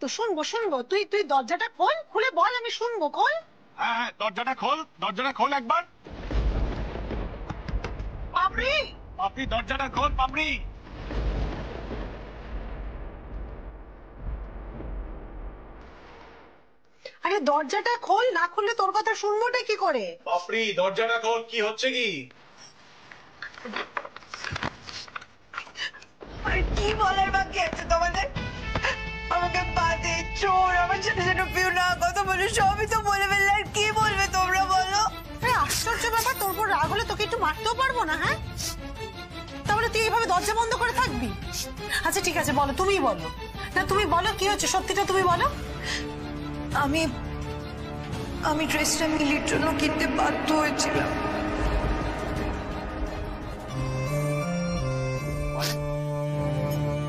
তো শুনবো শুনবো, তুই তুই দরজাটা খোল, খুলে বল, আমি শুনবো, খোল। হ্যাঁ হ্যাঁ, দরজাটা খোল একবার। বাপরে, পাপড়ি দরজাটা খোল পাপড়ি। আরে দরজাটা খোল, না খুললে তোর কথা শুনবোটা কি করে? পাপড়ি দরজাটা খোল, কি হচ্ছে কি? আরে কি বলার বাকি আছে তোমাদের? আমাকে বাদে চোর, আমার ছোট ছোট পিউনা কথা বলে সবই তো বলে ফেললে, আর কি বলবে তোমরা বলো? আশ্চর্য ব্যাপার, তোর উপর রাগ হলে তোকে একটু মারতেও পারবো না? হ্যাঁ, তাহলে তুই এইভাবে দরজা বন্ধ করে থাকবি? আচ্ছা ঠিক আছে, বলো, তুমি বলো না, তুমি বলো কি হচ্ছে, সত্যিটা তুমি বলো। আমি ড্রেসটা মিলির জন্য কিনতে বাধ্য হয়েছিলাম।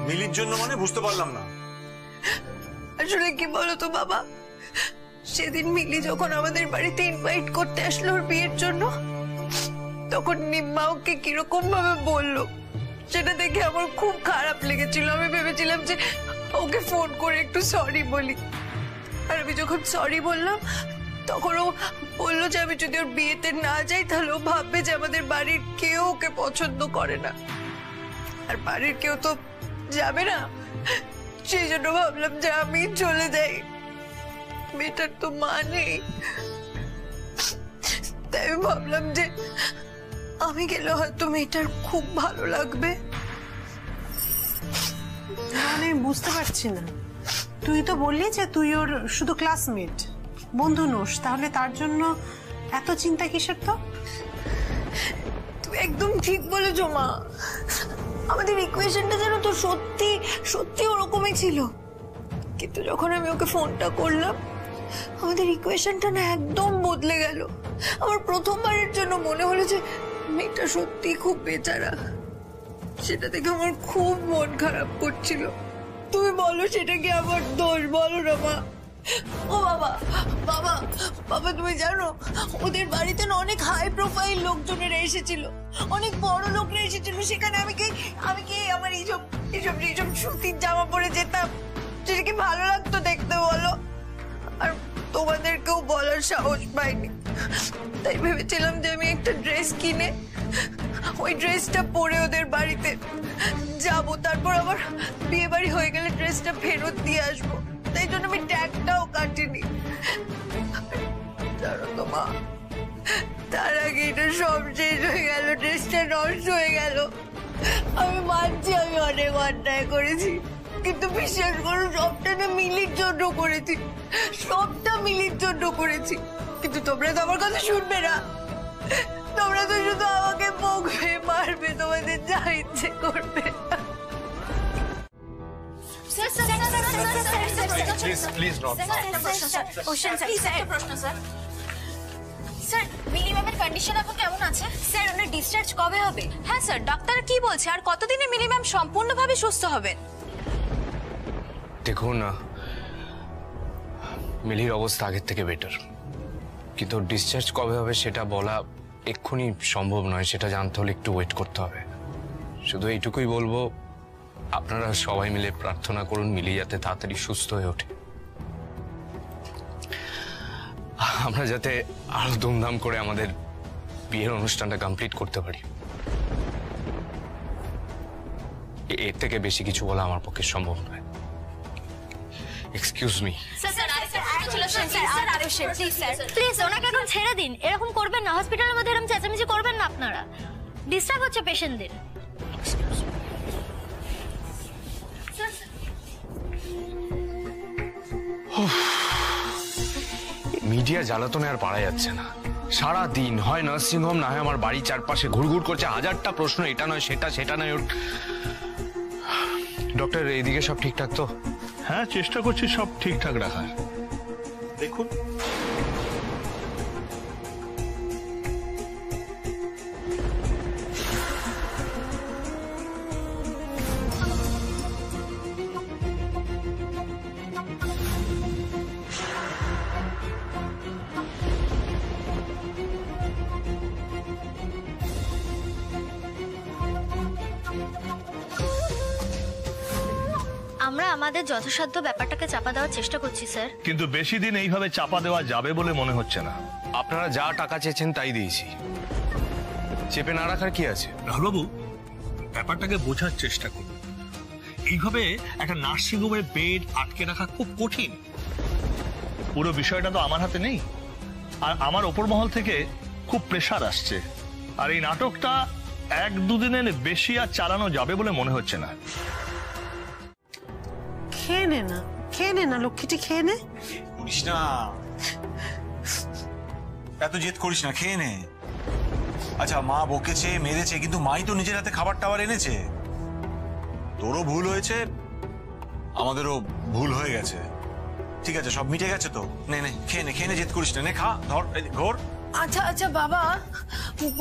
মিলির জন্য মানে বুঝতে পারলাম না। আসলে কি বলো তো বাবা, সেদিন মিলি যখন আমাদের বাড়িতে ইনভাইট করতে আসলো ওর বিয়ের জন্য, তখন নিম্মা ওকে কিরকম ভাবে বললো সেটা দেখে আমার খুব খারাপ লেগেছিল। আমি ভেবেছিলাম যে ওকে ফোন করে একটু সরি বলি, আর আমি যখন সরি বললাম তখন ও বললো যে আমি যদি ওর বিয়েতে না যাই তাহলে ও ভাববে যে আমাদের বাড়ির কেউ ওকে পছন্দ করে না, আর বাড়ির কেউ তো যাবে না, সেই জন্য ভাবলাম যে আমি চলে যাই। মেয়েটার তো মা নেই, তাই আমি ভাবলাম যে আমি গেলে হয়তো মেয়েটার খুব ভালো লাগবে। মানে বুঝতে পারছি না, তুই তো বললি যে তুই ওর শুধু ক্লাসমেট, বন্ধু নোস, তাহলে তার জন্য এত চিন্তা কিসের? তো তুমি একদম ঠিক বলেছো মা, আমাদের ইকুয়েশনটা যেন তো সত্যি সত্যি ওরকমই ছিল, কিন্তু যখন আমি ওকে ফোনটা করলাম আমাদের ইকুয়েশনটা না একদম বদলে গেল। আমার প্রথমবারের জন্য মনে হলো যে মেয়েটা সত্যি খুব বেচারা, সেটা দেখে আমার খুব মন খারাপ করছিল। তুমি বলো সেটা কি আমার দোষ? বলো না মা। ও বাবা বাবা বাবা, তুমি জানো ওদের বাড়িতে না অনেক হাই প্রোফাইল লোকজনেরা এসেছিল, অনেক বড় লোকরা এসেছিল, সেখানে আমি কি আমার এইসব সুতির জামা পরে যেতাম, সেটা কি ভালো লাগতো দেখতে বলো? আর তোমাদেরকেও বলার সাহস পাইনি, তাই ভেবেছিলাম যে আমি একটা ড্রেস কিনে ওই ড্রেসটা পরে ওদের বাড়িতে যাব, তারপর আবার বিয়ে বাড়ি হয়ে গেলে ড্রেসটা ফেরত দিয়ে আসবো, তাই জন্য আমি ট্যাগটাও কাটিনি। জানো তো মা, তার আগে এটা সব শেষ হয়ে গেল, ড্রেসটা নষ্ট হয়ে গেল। আমি মানছি আমি অনেক অন্যায় করেছি, কিন্তু বিশ্বাস করো সবটা না মিলির জন্য করেছি, সবটা মিলির জন্য করেছি। কিন্তু তোমরা তো আমার কথা শুনবে না, তোমরা তো শুধু আমাকে বকবে, মারবে, তোমাদের যা ইচ্ছে করবে। মিলি ম্যামের কন্ডিশন এখন কেমন আছে স্যার? ওনার ডিসচার্জ কবে হবে? হ্যাঁ স্যার, ডাক্তার কি বলছে আর কতদিনে মিলি ম্যাম সম্পূর্ণভাবে সুস্থ হবেন? দেখুন, মিলির অবস্থা আগের থেকে বেটার, কিন্তু ডিসচার্জ কবে হবে সেটা বলা এক্ষুনি সম্ভব নয়, সেটা জানতে হলে একটু ওয়েট করতে হবে। শুধু এইটুকুই বলবো, আপনারা সবাই মিলে প্রার্থনা করুন মিলি যাতে তাড়াতাড়ি সুস্থ হয়ে ওঠে, আমরা যাতে আরো ধুমধাম করে আমাদের বিয়ের অনুষ্ঠানটা কমপ্লিট করতে পারি। এর থেকে বেশি কিছু বলা আমার পক্ষে সম্ভব নয়। Excuse me. প্লিজ ওনাকে এখন ছেড়ে দিন, এরকম করবেন না, হসপিটালের মধ্যে এরকম চেঁচামেচি করবেন না, আপনারা ডিস্টার্ব হচ্ছে পেশেন্টদের। মিডিয়া জ্বালাতনে আর পারা যাচ্ছে না, সারা দিন হয় নার্সিং হোম না হয় আমার বাড়ির চারপাশে ঘুরঘুর করছে, হাজারটা প্রশ্ন, এটা নয় সেটা, সেটা নয় ওর। ডক্টর, এইদিকে সব ঠিকঠাক তো? হ্যাঁ, চেষ্টা করছি সব ঠিকঠাক রাখার। দেখুন, আমরা আমাদের যথাসাধ্য ব্যাপারটাকে চাপা দেওয়ার চেষ্টা করছি স্যার। কিন্তু বেশি দিন এইভাবে চাপা দেওয়া যাবে বলে মনে হচ্ছে না। আপনারা যা টাকা চেয়েছেন তাই দিয়েছি, চেপে না রাখার কি আছে? রাহুলবাবু, ব্যাপারটাকে বোঝার চেষ্টা করুন। এইভাবে একটা নার্সিংহোমের বেড আটকে রাখা খুব কঠিন। পুরো বিষয়টা তো আমার হাতে নেই, আর আমার ওপর মহল থেকে খুব প্রেসার আসছে। আর এই নাটকটা 1-2 দিনের বেশি আর চালানো যাবে বলে মনে হচ্ছে না। খেয়ে নে না লক্ষ্মীটি, খেয়ে নে। করিস না, এত জেদ করিস না, খেয়ে নে। আচ্ছা, মা বকেছে মেরেছে, কিন্তু মাই তো নিজের হাতে খাবার টাবার এনেছে। তোরও ভুল হয়েছে, আমাদেরও ভুল হয়ে গেছে। ঠিক আছে, সব মিটে গেছে তো। নে নে, খেয়ে নে, জেদ করিস না, নে খা, ধর ঘোর। আচ্ছা আচ্ছা বাবা,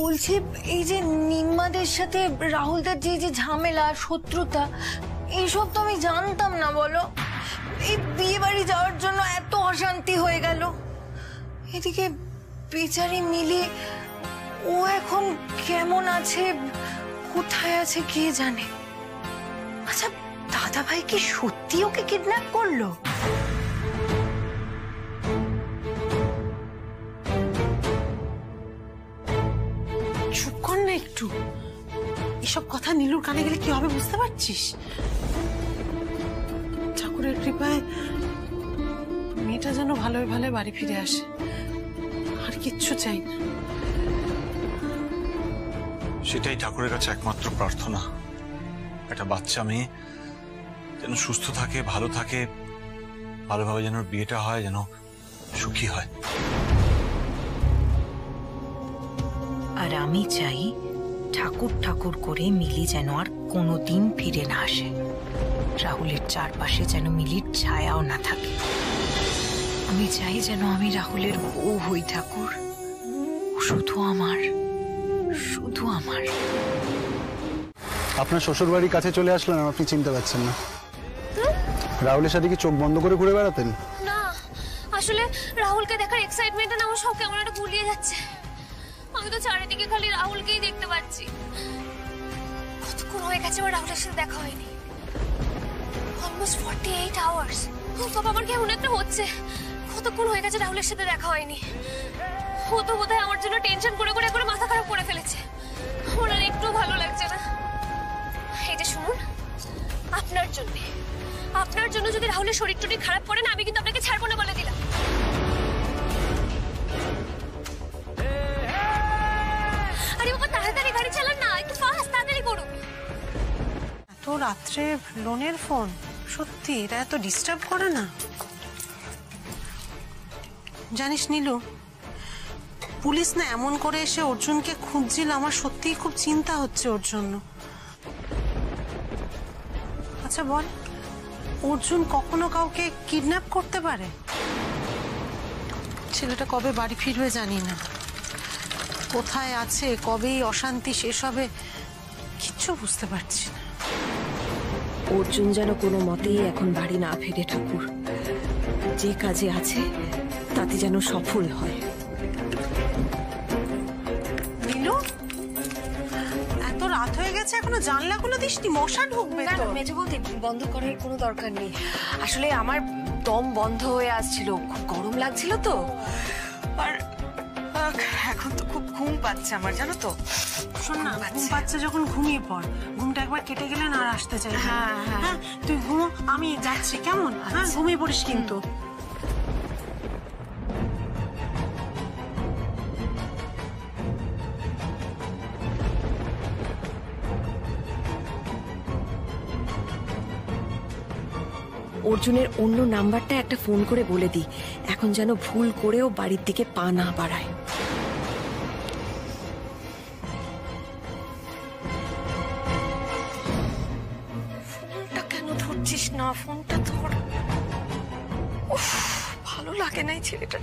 বলছি এই যে নিম্মাদের সাথে রাহুলদার যে ঝামেলা, শত্রুতা, এইসব তো আমি জানতাম না। বলো, এই বিয়ে বাড়ি যাওয়ার জন্য এত অশান্তি হয়ে গেল। এদিকে বেচারি মিলি, ও এখন কেমন আছে, কোথায় আছে কে জানে। আচ্ছা, দাদা ভাই কি সত্যি ওকে কিডন্যাপ করলো? চুপ কর না একটু। এসব কথা নীলুর কানে গেলে কি হবে বুঝতে পারছিস? ঠাকুরের কৃপায় মেয়েটা যেন ভালোই ভালো বাড়ি ফিরে আসে, আর কিচ্ছু চাই না। সেটাই ঠাকুরের কাছে একমাত্র প্রার্থনা। একটা বাচ্চা মেয়ে যেন সুস্থ থাকে, ভালো থাকে, ভালোভাবে যেন বিয়েটা হয়, যেন সুখী হয়। আর আমি চাই ঠাকুর ঠাকুর করে মিলি যেন আর কোনোদিন ফিরে না আসে। রাহুলের চারপাশে যেন মিলির ছায়াও না থাকে। আমি চাই যেন আমি রাহুলের বউ হই ঠাকুর। শুধু আমার, শুধু আমার। আপনার শ্বশুর বাড়ির কাছে চলে আসলেন, আপনি চিনতে পারছেন না? রাহুলের সাথে কি চোখ বন্ধ করে ঘুরে বেড়াতেন? না, আসলে রাহুলকে দেখার এক্সাইটমেন্টে না আমার সব কেমন একটা গুলিয়ে যাচ্ছে। আমি তো চারিদিকে খালি রাহুলকেই দেখতে পাচ্ছি। কতক্ষণ হয়ে গেছে আমার রাহুলের সাথে দেখা হয়নি, অলমোস্ট 48 আওয়ার্স। ও বাবা, আমার কেমন একটা হচ্ছে। কতক্ষণ হয়ে গেছে রাহুলের সাথে দেখা হয়নি। ও তো বোধহয় আমার জন্য টেনশন করে করে করে মাথা খারাপ করে ফেলেছে। আমার আর একটু ভালো লাগছে না। এই যে শুনুন, আপনার জন্য যদি রাহুলের শরীর টরীর খারাপ করে না, আমি কিন্তু আপনাকে ছাড়বো না বলে দিলাম। আরে বাবা, তাড়াতাড়ি গাড়ি চালান না, একটু ফাস্ট, তাড়াতাড়ি করুন। এত রাত্রে লোনের ফোন, সত্যি এটা এত ডিস্টার্ব করে না? জানিস নীলু, পুলিশ না এমন করে এসে অর্জুনকে খুঁজছিল, আমার সত্যিই খুব চিন্তা হচ্ছে ওর জন্য। আচ্ছা বল, অর্জুন কখনো কাউকে কিডন্যাপ করতে পারে? ছেলেটা কবে বাড়ি ফিরবে জানি না, কোথায় আছে, কবেই অশান্তি শেষ হবে, কিচ্ছু বুঝতে পারছি না। অর্জুন যেন কোনো মতেই এখন বাড়ি না ফেরে ঠাকুর। যে কাজে আছে তাতে যেন সফল হয়। নীলু, এত রাত হয়ে গেছে, এখনো জানলাগুলো দিসনি, মশা ঢুকবে না তো। না মেজো বৌদি, বন্ধ করার কোনো দরকার নেই। আসলে আমার দম বন্ধ হয়ে আসছিল, খুব গরম লাগছিল তো। আর এখন তো খুব ঘুম পাচ্ছে আমার, জানো তো। শোন না, ঘুম পাচ্ছে যখন ঘুমিয়ে পড়, ঘুমটা একবার কেটে গেলে না আর আসতে চাই। হ্যাঁ, তুই ঘুমো, আমি যাচ্ছি, কেমন? হ্যাঁ, ঘুমিয়ে পড়িস কিন্তু। অর্জুনের অন্য নাম্বারটা একটা ফোন করে বলে দিই, এখন যেন ভুল করেও বাড়ির দিকে পা না বাড়ায়। ফোনটা কেন ধরছিস না? ফোনটা ধর। উফ, ভালো লাগে না এই ছেলেটা।